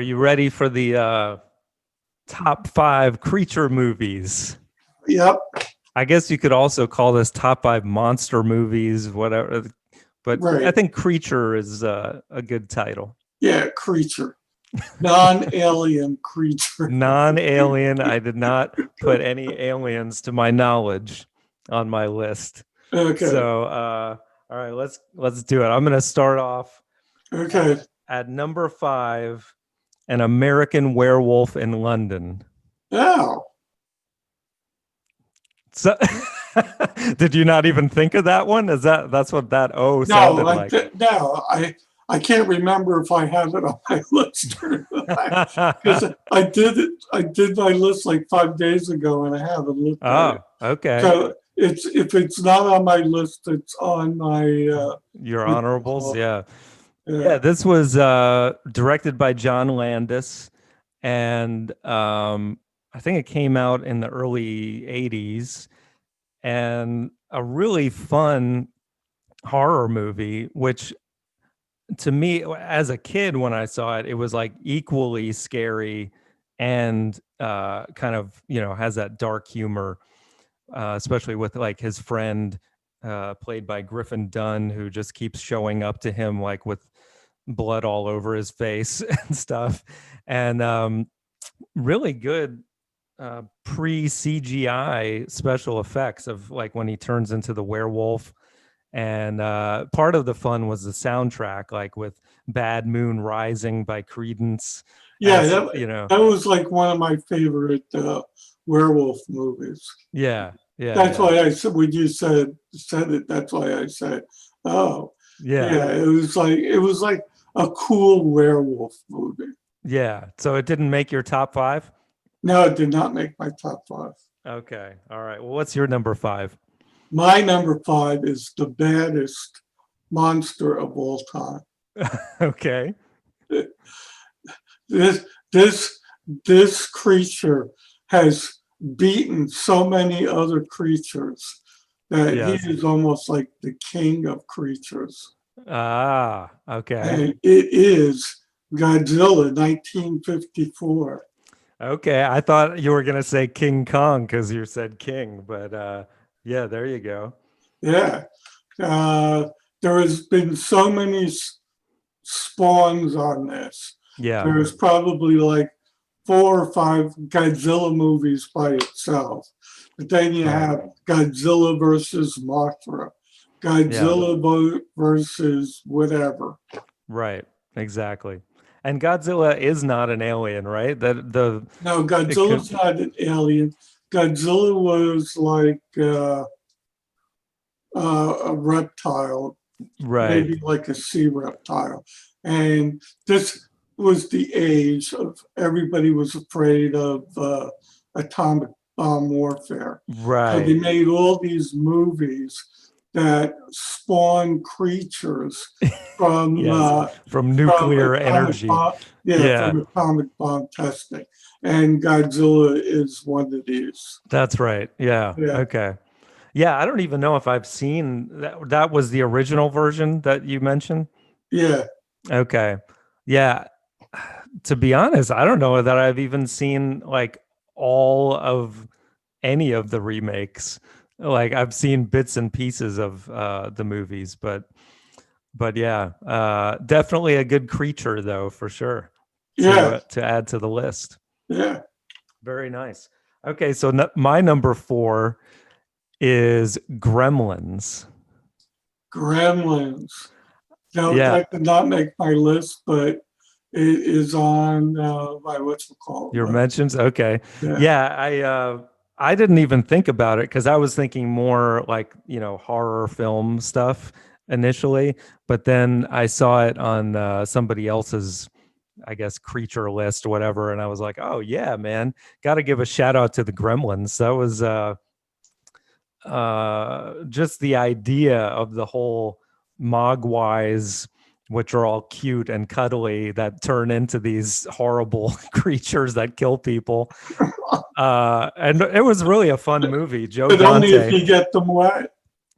are you ready for the top 5 creature movies? Yep. I guess you could also call this top 5 monster movies, whatever. But Right. I think creature is a good title. Yeah, creature. Non-alien creature. Non-alien. I did not put any aliens to my knowledge on my list. Okay. So, all right, let's do it. I'm going to start off. Okay. At number 5, An American Werewolf in London. Oh. So, did you not even think of that one? That's what that sounded like? No, I can't remember if I have it on my list or not, because I did my list like 5 days ago and I haven't looked at it. Okay. So if it's not on my list, it's on my your honorables. Yeah. This was directed by John Landis, and I think it came out in the early 80s, and a really fun horror movie, which to me as a kid, when I saw it, it was like equally scary and kind of, has that dark humor, especially with like his friend played by Griffin Dunn, who just keeps showing up to him like with blood all over his face and stuff. And really good pre-CGI special effects of like when he turns into the werewolf. And part of the fun was the soundtrack, like with Bad Moon Rising by Creedence. Yeah, that was like one of my favorite werewolf movies. Yeah. That's why I said, when you said it, that's why I said, oh. Yeah, it was like a cool werewolf movie. Yeah. So it didn't make your top 5? No, it did not make my top 5. Okay. All right. Well, what's your number 5? My number 5 is the baddest monster of all time. Okay. This creature has beaten so many other creatures that he is almost like the king of creatures. Ah, okay. And it is Godzilla 1954. Okay, I thought you were going to say King Kong because you said king, but yeah, there you go. Yeah. There has been so many spawns on this. Yeah. There's probably like 4 or 5 Godzilla movies by itself. But then you have Godzilla versus Mothra, Godzilla versus whatever. Right, exactly. And Godzilla is not an alien, right? No, Godzilla's not an alien. Godzilla was like a reptile, right? Maybe like a sea reptile. And this was the age of everybody was afraid of atomic bomb warfare. Right. So they made all these movies that spawn creatures from nuclear energy. From atomic bomb testing. And Godzilla is one of these. That's right. Yeah. Okay. Yeah, I don't even know if I've seen that. That was the original version that you mentioned? Yeah. Okay. Yeah. To be honest, I don't know that I've even seen like all of any of the remakes. Like I've seen bits and pieces of the movies, but yeah, definitely a good creature though, for sure. To add to the list. Yeah. Very nice. Okay, so my number 4 is Gremlins. Gremlins. No, that did not make my list, but it is on my what's it called? Your mentions? Okay. Yeah, I didn't even think about it because I was thinking more like, horror film stuff initially, but then I saw it on somebody else's, I guess, creature list or whatever, and I was like, oh yeah, man, got to give a shout out to the Gremlins. That was just the idea of the whole Mogwais, which are all cute and cuddly, that turn into these horrible creatures that kill people. And it was really a fun movie. But Dante, only if you get them wet.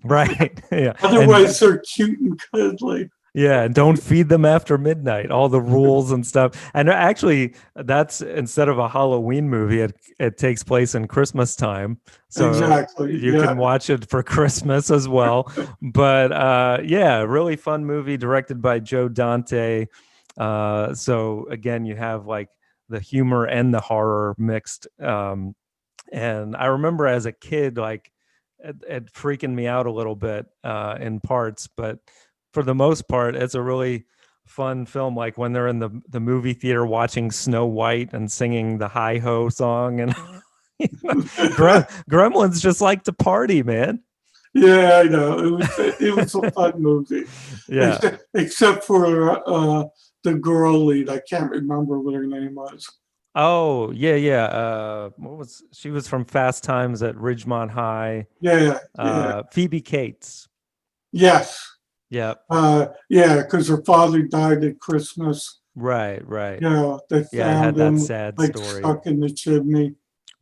Right. Yeah. Otherwise, they're cute and cuddly. Yeah, and don't feed them after midnight. All the rules and stuff. And actually, that's instead of a Halloween movie, it takes place in Christmas time, so Exactly. you Yeah. can watch it for Christmas as well. But yeah, really fun movie directed by Joe Dante. So again, you have like the humor and the horror mixed. And I remember as a kid, like it freaking me out a little bit in parts, but for the most part, it's a really fun film. Like when they're in the movie theater watching Snow White and singing the Hi Ho song, and Gremlins just like to party, man. Yeah, I know. It was a fun movie, Yeah. except for the girl lead. I can't remember what her name was. Oh, yeah, yeah. She was from Fast Times at Ridgemont High. Yeah, yeah, Phoebe Cates. yes, Yep. yeah, because her father died at Christmas. Right, right. You know, they Yeah, it found had that him sad like story. stuck in the chimney.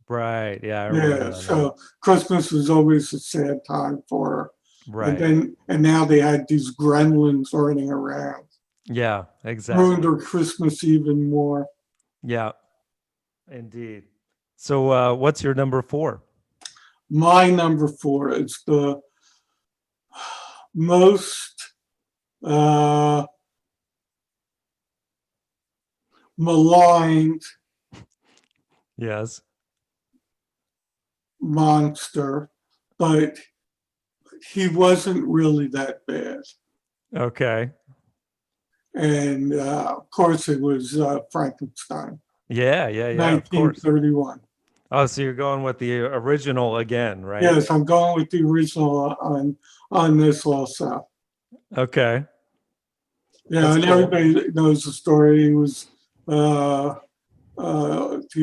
Right. Yeah, I remember Yeah, that now. so Christmas was always a sad time for her. Right. And now they had these gremlins running around. Yeah, Ruined exactly. her Christmas even more. Yeah, indeed. So what's your number 4? My number 4 is the most uh, maligned Yes. monster, but he wasn't really that bad. Okay. And of course, it was Frankenstein, Yeah, yeah, yeah, of course. 1931. Oh, so you're going with the original again, right? Yes, I'm going with the original on this also. Okay. Yeah, That's and cool. everybody knows the story. He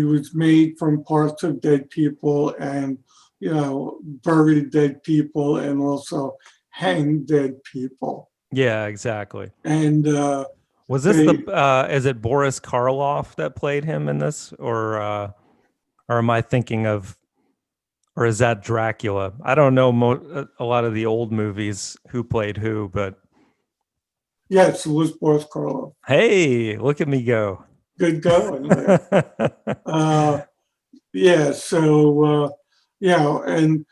was made from parts of dead people, and buried dead people, and also hanged dead people. Yeah, exactly. And Was this the they is it Boris Karloff that played him in this, or am I thinking of, or is that Dracula? I don't know a lot of the old movies who played who, but yes, it was Boris Karloff. hey, look at me go. Good going there. Yeah, so and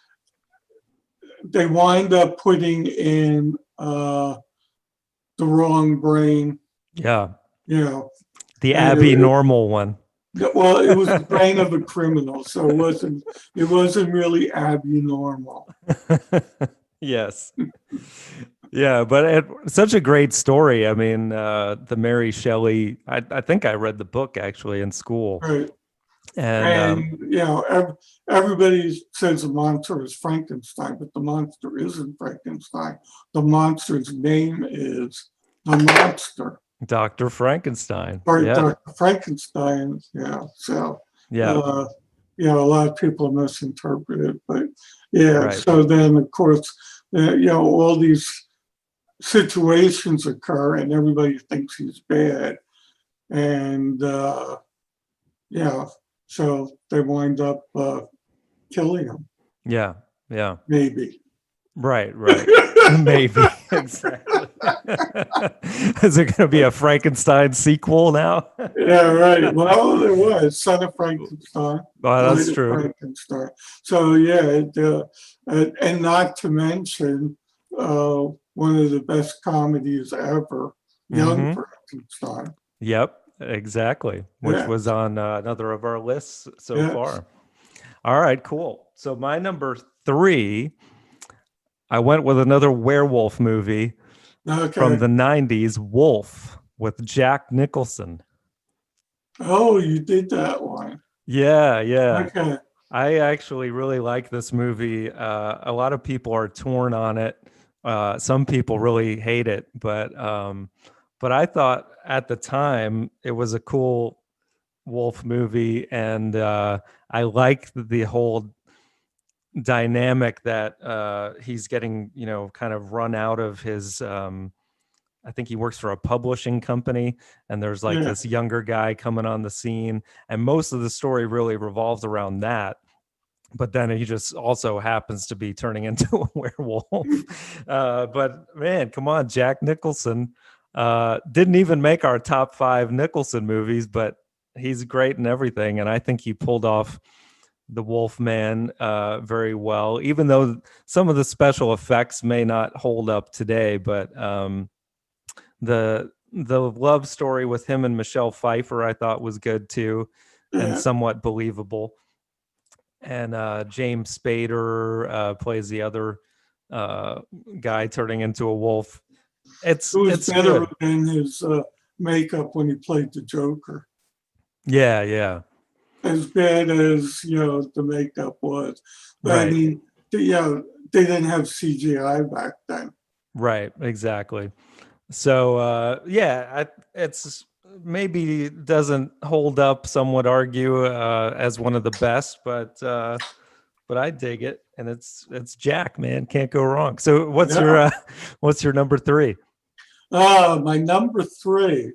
they wind up putting in the wrong brain, Yeah, you know, the and Abby Normal one. well, it was the brain of a criminal, so it wasn't really abnormal. Yes. Yeah, but such a great story. I mean, the Mary Shelley. I think I read the book actually in school, Right. and And everybody says the monster is Frankenstein, but the monster isn't Frankenstein. The monster's name is the monster, Dr. Frankenstein. or Yeah, Dr. Frankenstein. Yeah. So, yeah, uh, a lot of people misinterpret it, but yeah. right. So then, of course, all these situations occur, and everybody thinks he's bad, and yeah, so they wind up killing him, Yeah, yeah. maybe. Right, right. Maybe exactly. Is it going to be a Frankenstein sequel now? Yeah, right. Well, there was Son of Frankenstein, Oh, that's Bride of true. Frankenstein. So yeah, and not to mention one of the best comedies ever, Young Hmm. Frankenstein. Yep, exactly. Which Yeah, was on another of our lists so yes. far. All right, cool. So my number 3, I went with another werewolf movie from Okay. the 90s, Wolf with Jack Nicholson. Oh, you did that one. Yeah, yeah. Okay. I actually really like this movie. A lot of people are torn on it. Some people really hate it, but I thought at the time it was a cool wolf movie, and I like the whole dynamic that he's getting, kind of run out of his. I think he works for a publishing company, and there's like Yeah. this younger guy coming on the scene, and most of the story really revolves around that. But then he just also happens to be turning into a werewolf. But man, come on, Jack Nicholson. Didn't even make our top 5 Nicholson movies, but he's great in everything, and I think he pulled off the Wolfman very well, even though some of the special effects may not hold up today. But the love story with him and Michelle Pfeiffer, I thought was good too, and somewhat believable. And James Spader plays the other guy turning into a wolf. It's better good. than his makeup when he played the Joker. Yeah. As bad as the makeup was, but Right. I mean, they didn't have CGI back then. Right, exactly. So it's maybe doesn't hold up, some would argue, as one of the best, but I dig it, and it's Jack, man, can't go wrong. So what's your number 3? My number 3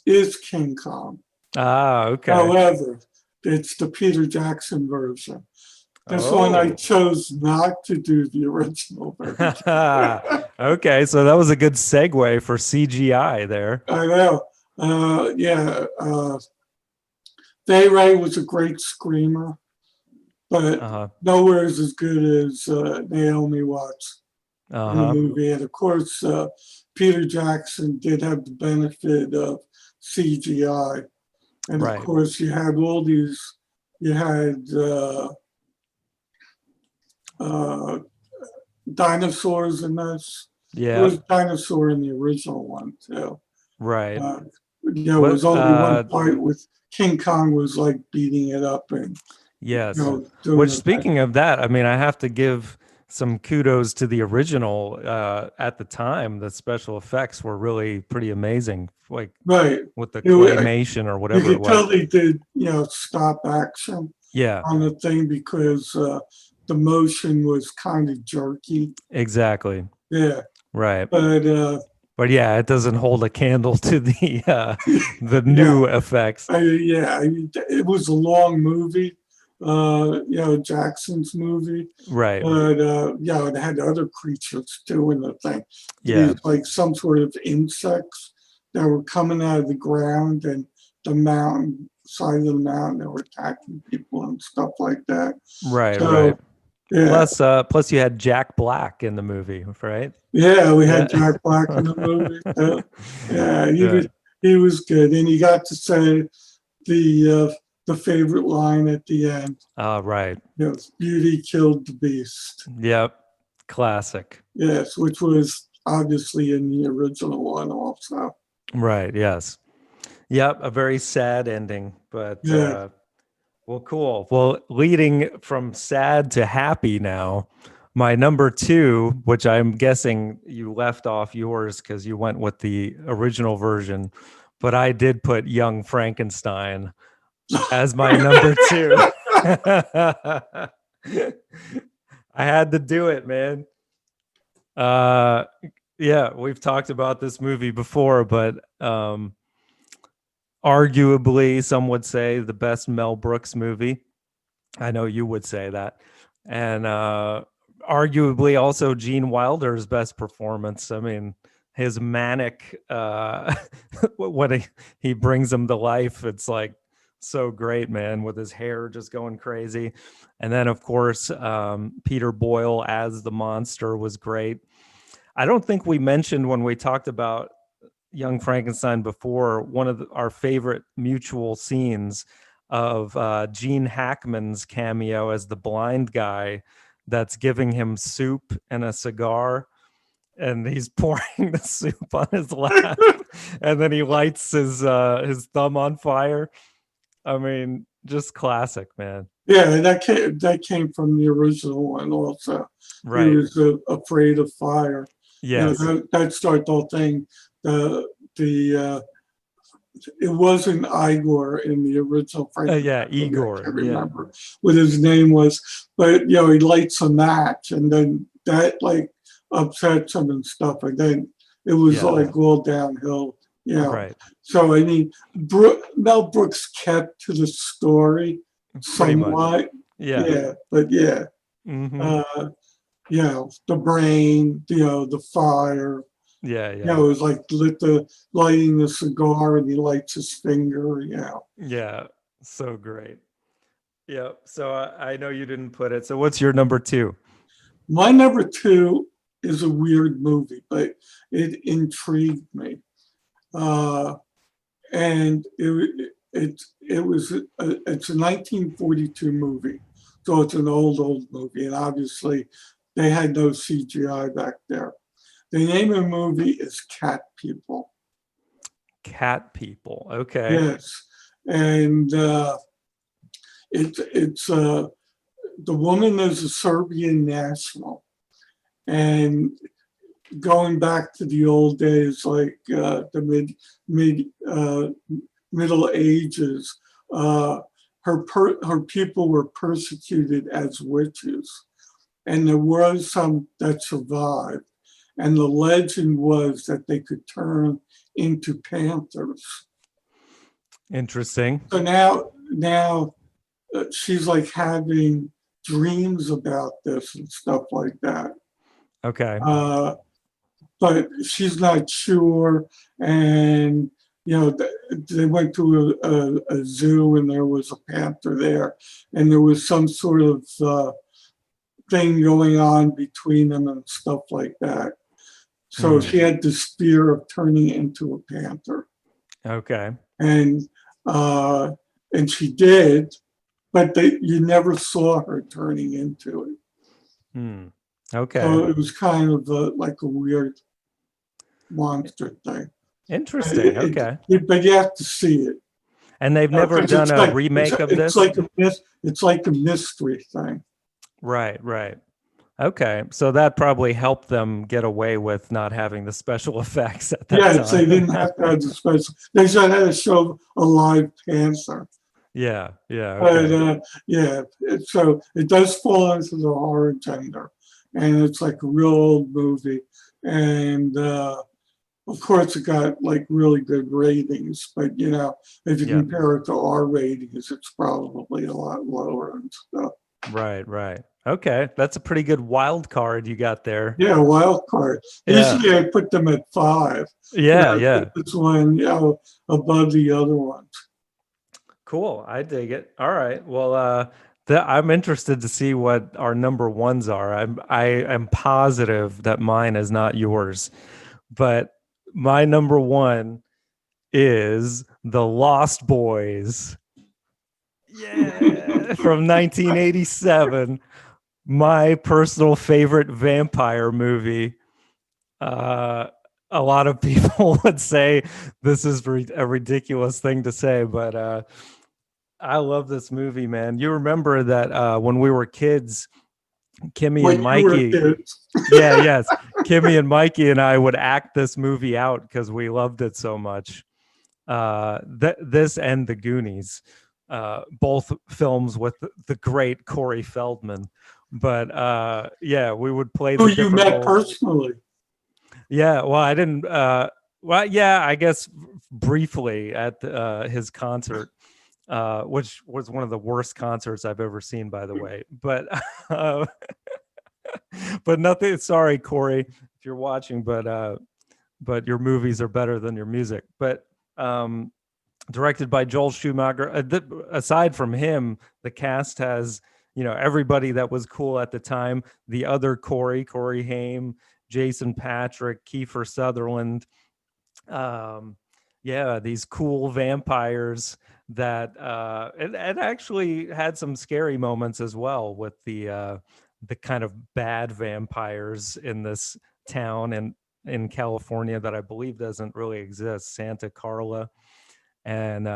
is King Kong. Okay. However, it's the Peter Jackson version. This one I chose not to do the original version. Okay, so that was a good segue for CGI there. I know. Fay Wray was a great screamer, but nowhere is as good as Naomi Watts in the movie. And of course, Peter Jackson did have the benefit of CGI. And of course, you had all these, dinosaurs in this. Yeah. There was a dinosaur in the original one, too. Right. It was only one fight with King Kong was like beating it up. And yes. Which, speaking of that, I mean, I have to give some kudos to the original. At the time, the special effects were really pretty amazing, like with the claymation or whatever you could tell they did, stop action on the thing because the motion was kind of jerky. Exactly. Yeah. Right. But yeah, it doesn't hold a candle to the new effects. It was a long movie. Jackson's movie. Right. But it had other creatures too in the thing. Yeah. These, like some sort of insects that were coming out of the ground and the mountain side of the mountain that were attacking people and stuff like that. Right. So, right. Yeah. Plus you had Jack Black in the movie, right? Yeah, we had Jack Black in the movie. He was good, and he got to say the favorite line at the end. Right. Beauty killed the beast. Yep. Classic. Yes, which was obviously in the original one also. Right. Yes. Yep. A very sad ending, but well, cool. Well, leading from sad to happy now, my number 2, which I'm guessing you left off yours because you went with the original version, but I did put Young Frankenstein as my number 2. I had to do it, man. We've talked about this movie before, but arguably, some would say the best Mel Brooks movie. I know you would say that. And arguably also Gene Wilder's best performance. I mean, his manic, when he brings him to life, it's like so great, man, with his hair just going crazy. And then, of course, Peter Boyle as the monster was great. I don't think we mentioned when we talked about Young Frankenstein before, one of our favorite mutual scenes of Gene Hackman's cameo as the blind guy that's giving him soup and a cigar, and he's pouring the soup on his lap, and then he lights his thumb on fire. I mean, just classic, man. Yeah, and that came from the original one also. Right. He was afraid of fire. Yes. That started the whole thing. It wasn't Igor in the original Frankenstein. Igor. I can't remember what his name was, but he lights a match, and then that like upsets him and stuff, and then it was like all downhill. Right. So I mean, Mel Brooks kept to the story somewhat. But Mm-hmm. the brain, the fire. Yeah, You yeah. know, it was like lighting the cigar and he lights his finger, you know. Yeah. So great. Yeah. So I know you didn't put it. So what's your number two? My number two is a weird movie, but it intrigued me. Uh, and it's a 1942 movie, so it's an old movie, and obviously they had no CGI back there. The name of the movie is Cat People. Cat People. Okay. Yes, and it's the woman is a Serbian national, and going back to the old days, like the middle ages, uh, her people were persecuted as witches, and there was some that survived. And the legend was that they could turn into panthers. Interesting. So now she's like having dreams about this and stuff like that. Okay. Uh, but she's not sure. And you know, they went to a zoo and there was a panther there, and there was some sort of thing going on between them and stuff like that. So Hmm. she had this fear of turning into a panther, Okay. and uh, and she did, but you never saw her turning into it. Hmm. Okay. So it was kind of like a weird monster thing. Interesting. Okay. But you have to see it And they've never because done a remake of this? it's like a mystery thing. Right, right. Okay. So that probably helped them get away with not having the special effects at that Yes, they time. didn't have to have the special. They just had to show a live panther. Yeah, yeah, But okay. yeah, so it does fall into the horror gender, and it's like a real old movie, and of course it got like really good ratings. But you know, if you Yeah. compare it to our ratings, it's probably a lot lower and stuff. Right, right. Okay. That's a pretty good wild card you got there. Yeah, wild card. Yeah. Usually I put them at five. You Yeah, know, yeah. this one, you know, above the other ones. Cool. I dig it. All right. Well, I'm interested to see what our number ones are. I am positive that mine is not yours, but my number one is The Lost Boys. Yeah, from 1987, my personal favorite vampire movie. Uh, a lot of people would say this is a ridiculous thing to say, but I love this movie, man. You remember that when we were kids, Kimmy and When you were Mikey, kids. yeah, yes, Kimmy and Mikey and I would act this movie out because we loved it so much. This and The Goonies, both films with the great Corey Feldman. But yeah, we would play Who the you different met roles. personally. Yeah, well, I didn't. Well, yeah, I guess briefly at his concert, which was one of the worst concerts I've ever seen, by the way. Uh, but nothing. Sorry, Corey, if you're watching, but your movies are better than your music. But directed by Joel Schumacher. Aside from him, the cast has everybody that was cool at the time. The other Corey Haim, Jason Patrick, Kiefer Sutherland. Yeah, these cool vampires that it actually had some scary moments as well with the kind of bad vampires in this town and in California that I believe doesn't really exist, Santa Carla. And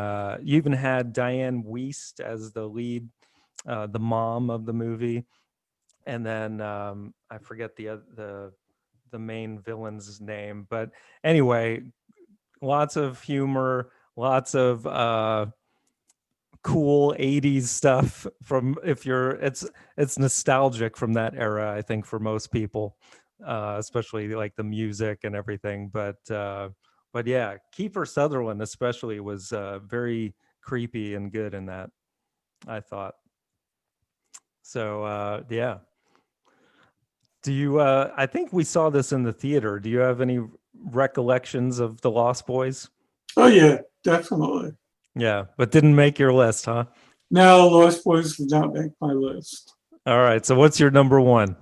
you even had Diane Wiest as the lead, the mom of the movie, and then I forget the main villain's name, but anyway, lots of humor, lots of cool 80s stuff from if you're it's nostalgic from that era, I think, for most people, especially like the music and everything. But yeah, Kiefer Sutherland especially was very creepy and good in that, I thought. So yeah. Do you I think we saw this in the theater. Do you have any recollections of the Lost Boys? Oh yeah, definitely. Yeah, but didn't make your list, huh? No, Lost Boys did not make my list. All right. So what's your number one?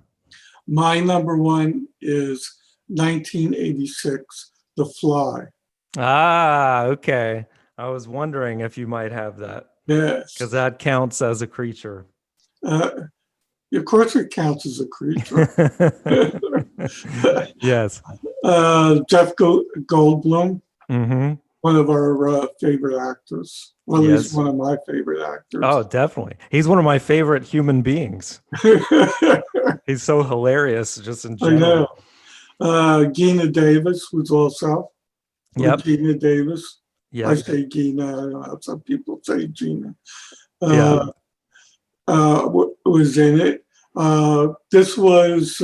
My number one is 1986, The Fly. Ah, okay. I was wondering if you might have that Yes. because that counts as a creature. Of course, it counts as a creature. Yes. Jeff Goldblum, Mm-hmm. one of our favorite actors. Well, at least Yes. one of my favorite actors. Oh, definitely. He's one of my favorite human beings. He's so hilarious just in I general. know. Gina Davis was also. Yep. Gina Davis. I Yep. say Gina. I don't know. Some people say Gina. Yeah. Was in it. This was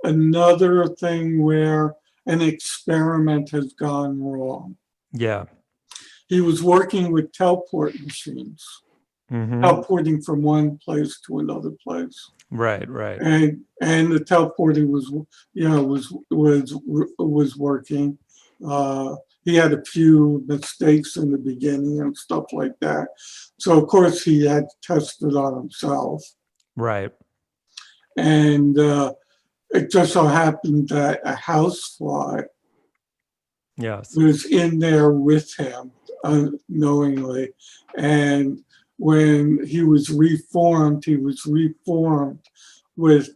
another thing where an experiment has gone wrong. Yeah. He was working with teleport machines, teleporting from one place to another place. Right. Right. And the teleporting was, was working. He had a few mistakes in the beginning and stuff like that. So of course he had to test it on himself. Right. And it just so happened that a housefly Yes. was in there with him unknowingly. And when he was reformed with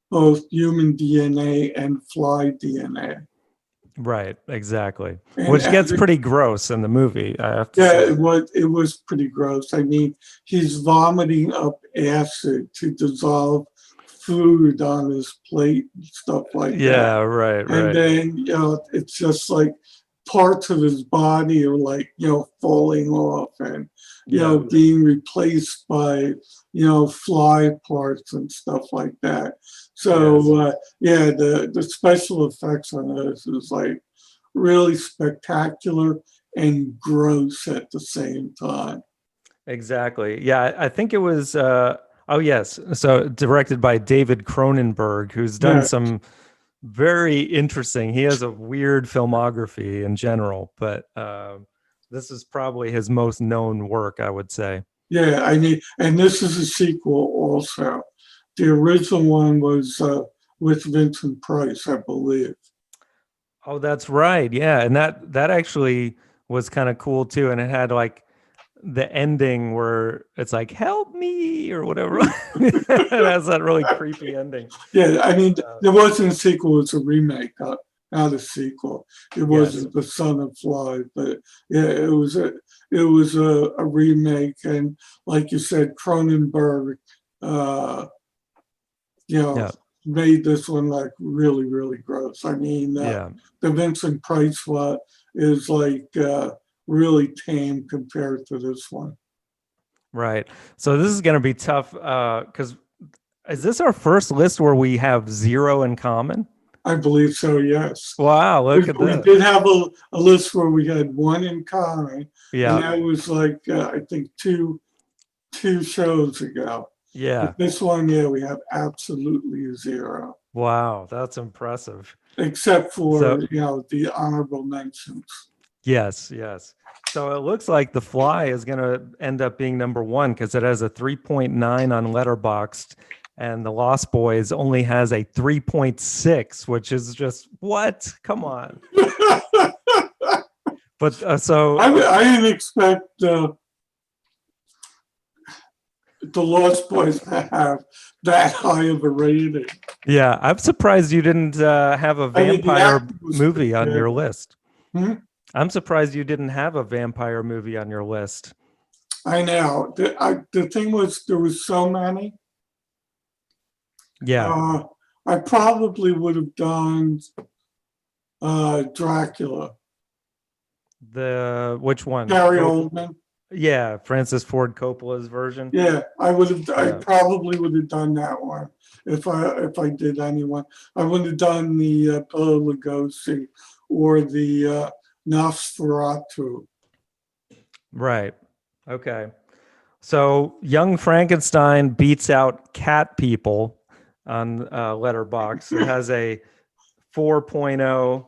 both human DNA and fly DNA. Right. Exactly. And Which gets pretty gross in the movie, I have to yeah, say. it was pretty gross. I mean, he's vomiting up acid to dissolve food on his plate and stuff like that. Yeah, right, And right. then, it's just like parts of his body are like, falling off and, being replaced by, fly parts and stuff like that. So, the special effects on this is like really spectacular and gross at the same time. Exactly. Yeah, I think it was oh yes. So directed by David Cronenberg, who's done Yeah, some very interesting. He has a weird filmography in general, but this is probably his most known work, I would say. yeah. I mean, and this is a sequel also. The original one was with Vincent Price, I believe. Oh, that's right. Yeah, and that actually was kind of cool too, and it had like the ending where it's like "help me" or whatever. It has that really creepy ending. Yeah, I mean, there wasn't a sequel; it's a remake, not a sequel. It wasn't The Son of Fly, but yeah, it was a remake, and like you said, Cronenberg, Yeah, made this one like really, really gross. I mean, yeah. the Vincent Price one is like really tame compared to this one. Right. So this is going to be tough because is this our first list where we have zero in common? I believe so, yes. Wow, look at We that. did have a list where we had one in common, and Yeah, that was like I think two shows ago. yeah. But this one, yeah, we have absolutely zero, Wow, that's impressive. except for So the honorable mentions. yes, yes. So it looks like The Fly is going to end up being number one because it has a 3.9 on Letterboxd, and The Lost Boys only has a 3.6, which is just what? Come on. But so I didn't expect the Lost Boys to have that high of a rating. yeah, I'm surprised you didn't have a I mean, the vampire acting was movie pretty on your good. list. Hmm? I'm surprised you didn't have a vampire movie on your list. I know. The thing was, there was so many. Yeah. I probably would have done Dracula. Which one? Gary Oldman. Yeah, Francis Ford Coppola's version. Yeah, I would have. I Yeah. probably would have done that one if I did anyone. I would have done the Bela Lugosi or the Nosferatu. Right. Okay. So Young Frankenstein beats out Cat People on Letterbox. It has a 4.0.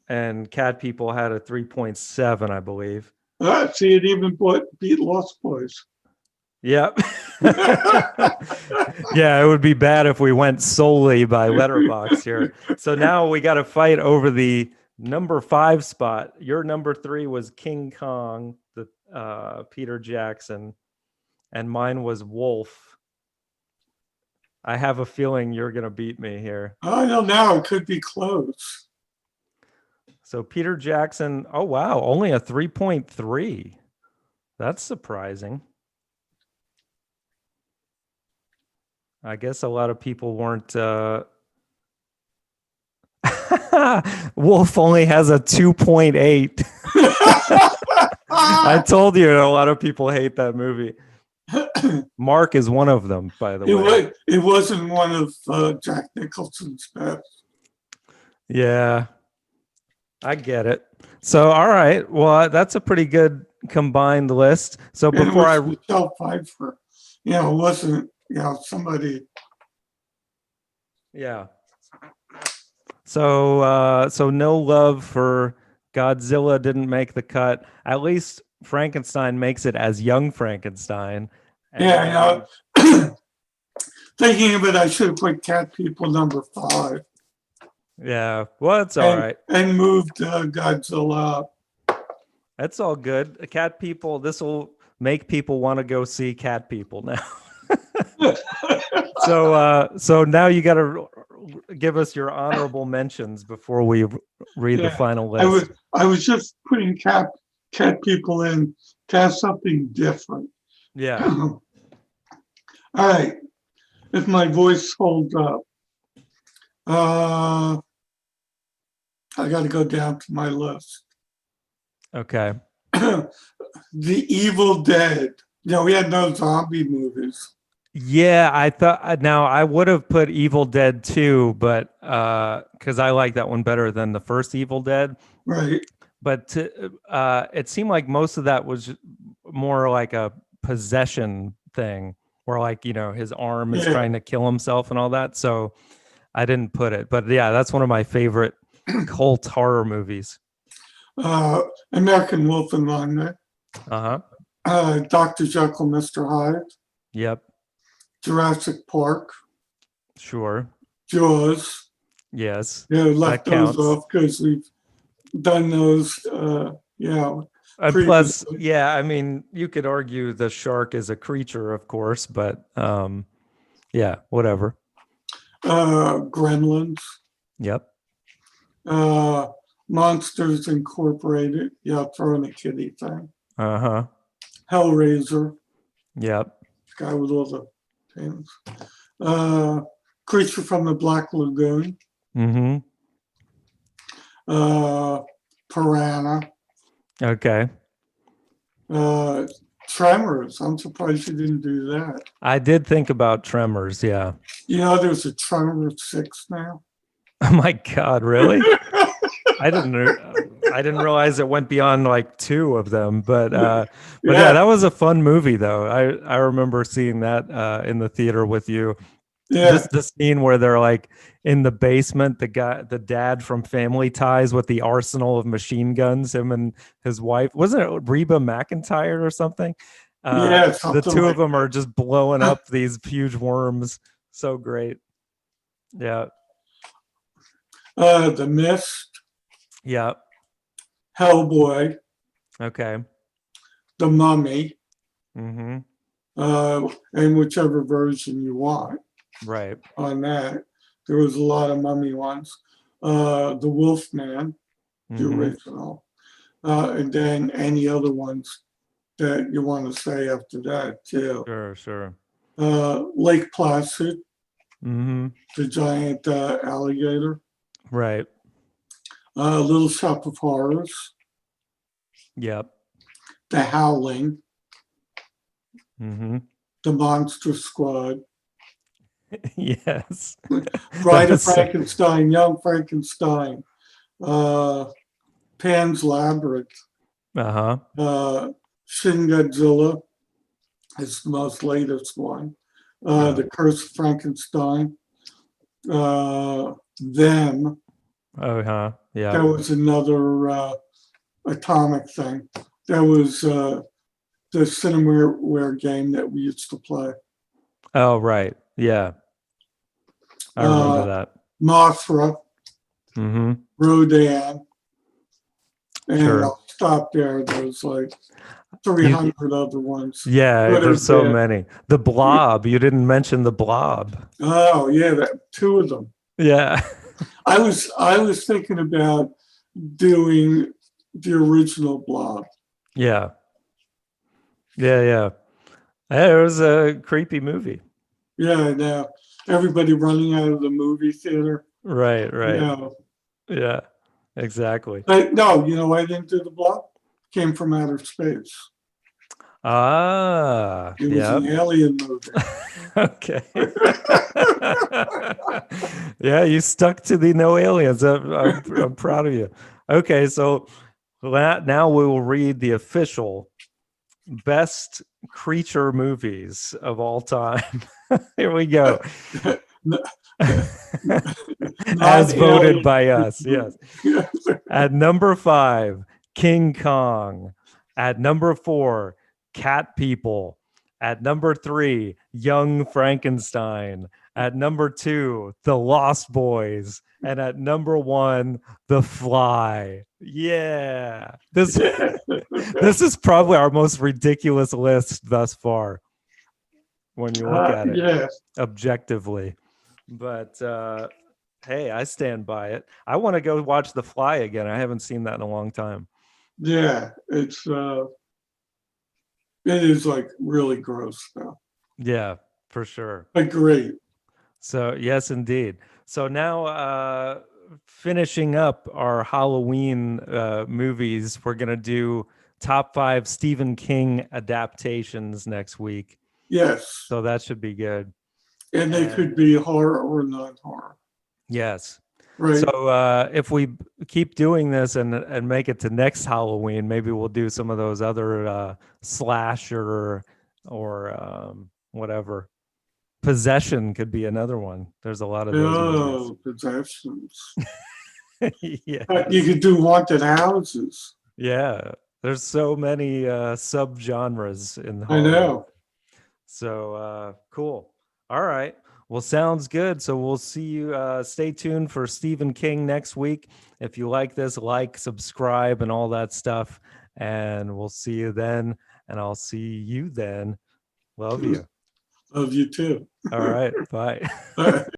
and Cat People had a 3.7, I believe. See, it even beat Lost Boys. Yep. Yeah, it would be bad if we went solely by letterbox here. So now we got to fight over the number 5 spot. Your number 3 was King Kong, the Peter Jackson, and mine was Wolf. I have a feeling you're going to beat me here. I don't know. It could be close. So Peter Jackson, oh wow, only a 3.3. That's surprising. I guess a lot of people weren't. Wolf only has a 2.8. I told you a lot of people hate that movie. Mark is one of them, by the way. It wasn't one of Jack Nicholson's best. Yeah, I get it. So, all right. Well, that's a pretty good combined list. So And before it was Michelle Pfeiffer, it wasn't, somebody. Yeah. So, so no love for Godzilla didn't make the cut. At least Frankenstein makes it as young Frankenstein. Yeah, thinking of it, I should have put Cat People number 5. Yeah, well, it's all right. And moved Godzilla up. That's all good. Cat People, this will make people want to go see Cat People now. So now you got to give us your honorable mentions before we read the final list. I was just putting Cat People in to have something different. Yeah. All right. If my voice holds up, I got to go down to my list. Okay. The Evil Dead. We had no zombie movies. Yeah, I thought. Now I would have put Evil Dead 2, but because I like that one better than the first Evil Dead. Right. But it seemed like most of that was more like a possession thing, where like his arm is trying to kill himself and all that. So I didn't put it. But yeah, that's one of my favorite cult horror movies. American Wolf and London. Dr. Jekyll, Mr. Hyde. Yep. Jurassic Park. Sure. Jaws. Yes. Left those off because we've done those. And plus, I mean, you could argue the shark is a creature, of course, but yeah, whatever. Gremlins. Yep. Monsters Incorporated. Throwing a kitty thing. Uh-huh. Hellraiser. Yep. Guy with all the things. Creature from the Black Lagoon. Mm-hmm. Piranha. Okay. Tremors. I'm surprised you didn't do that. I did think about Tremors, yeah. There's a Tremors 6 now. Oh my God, really? I didn't realize it went beyond like 2 of them, but yeah, that was a fun movie though. I remember seeing that in the theater with you. Yeah. Just the scene where they're like in the basement, the dad from Family Ties with the arsenal of machine guns, him and his wife. Wasn't it Reba McEntire or something? The two of them are just blowing up these huge worms. So great. Yeah. The Mist. Yeah. Hellboy. Okay. The Mummy. Mm-hmm. And whichever version you want. Right. On that. There was a lot of mummy ones. The Wolfman, the original. And then any other ones that you want to say after that, too. Sure. Lake Placid. Mm-hmm. The giant alligator. Right. Little Shop of Horrors. Yep. The Howling. Mm-hmm. The Monster Squad. Yes. Bride of Frankenstein, Young Frankenstein. Pan's Labyrinth. Uh-huh. Shin Godzilla is the most latest one. The Curse of Frankenstein. Them. Uh-huh. Yeah. That was another atomic thing. That was the Cinemaware game that we used to play. Oh, right. Yeah. I remember that. Mothra, Mm-hmm. Rodan, and Sure. I'll stop there. There's like You, 300 other ones. yeah, Good or there's so bad. many. The Blob. You didn't mention the Blob. Oh yeah, two of them. Yeah. I was thinking about doing the original Blob. Yeah. Yeah. Yeah. It was a creepy movie. Yeah, now everybody running out of the movie theater. Right. Right. Yeah. Yeah. Exactly. But no, you know why I didn't do the Blob? Came from outer space. Ah. It was Yeah. an alien movie. Okay. Yeah, you stuck to the no aliens. I'm proud of you. Okay, so now we will read the official best creature movies of all time. Here we go. As voted by us. Yes. At number 5, King Kong. At number 4, Cat People. At number 3, Young Frankenstein. At number 2, The Lost Boys. And at number 1, The Fly. Yeah. This is probably our most ridiculous list thus far when you look at it objectively. But hey, I stand by it. I want to go watch The Fly again. I haven't seen that in a long time. Yeah, it is like really gross now. Yeah, for sure. But great. So yes, indeed. So now finishing up our Halloween movies, we're gonna do top 5 Stephen King adaptations next week. Yes. So that should be good. And they could be horror or non-horror. Yes. Right. So if we keep doing this and make it to next Halloween, maybe we'll do some of those other slasher or whatever. Possession could be another one. There's a lot of those movies. Possessions. Yeah. You could do haunted houses. Yeah. There's so many subgenres in I horror. know. So cool. All right. Well, sounds good. So we'll see you. Stay tuned for Stephen King next week. If you like this, like, subscribe, and all that stuff. And we'll see you then. And I'll see you then. Love you. Love you too. All right. Bye.